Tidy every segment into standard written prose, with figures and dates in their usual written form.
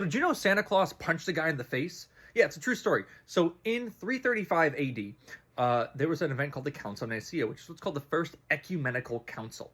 Did you know Santa Claus punched a guy in the face? Yeah, it's a true story. So in 335 AD, there was an event called the Council of Nicaea, which is what's called the First Ecumenical Council.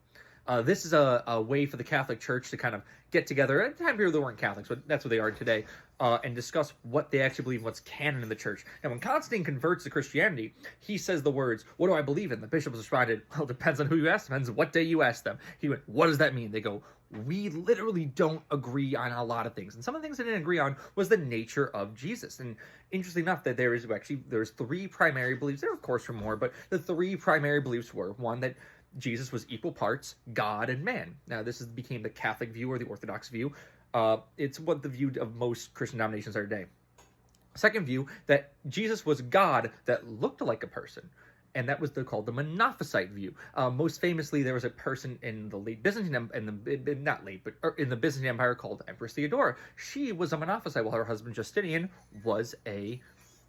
This is a way for the Catholic Church to kind of get together. At the time period, they weren't Catholics, but that's what they are today, and discuss what they actually believe, what's canon in the church. And when Constantine converts to Christianity, he says the words, "What do I believe in?" The bishops responded, "Well, it depends on who you ask. Depends what day you ask them." He went, "What does that mean?" They go, "We literally don't agree on a lot of things." And some of the things they didn't agree on was the nature of Jesus. And interesting enough, that there's three primary beliefs. There, of course, were more, but the three primary beliefs were, one, that Jesus was equal parts God and man. Now, became the Catholic view or the Orthodox view. It's what the view of most Christian denominations are today. Second view, that Jesus was God that looked like a person, and that was called the Monophysite view. Most famously, there was a person in the late Byzantine, in the Byzantine Empire called Empress Theodora. She was a Monophysite, while her husband Justinian was an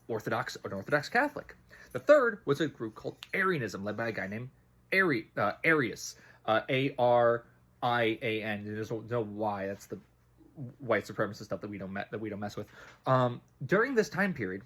Orthodox Catholic. The third was a group called Arianism, led by a guy named Arius, Arian. There's no Y. That's the white supremacist stuff that we don't mess with. During this time period,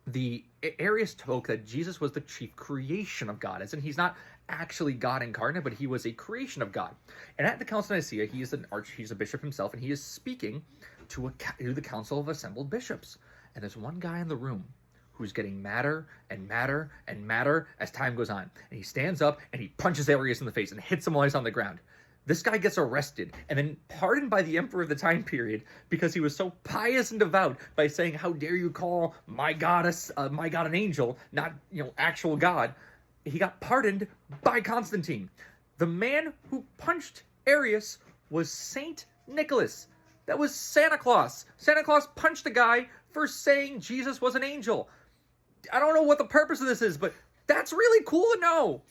the Arius spoke that Jesus was the chief creation of God, as in he's not actually God incarnate, but he was a creation of God. And at the Council of Nicaea, he's a bishop himself, and he is speaking to the council of assembled bishops. And there's one guy in the room who's getting madder and madder and madder as time goes on. And he stands up and he punches Arius in the face and hits him while he's on the ground. This guy gets arrested and then pardoned by the emperor of the time period because he was so pious and devout by saying, "How dare you call my God an angel, not actual God?" He got pardoned by Constantine. The man who punched Arius was Saint Nicholas. That was Santa Claus. Santa Claus punched a guy for saying Jesus was an angel. I don't know what the purpose of this is, but that's really cool to know.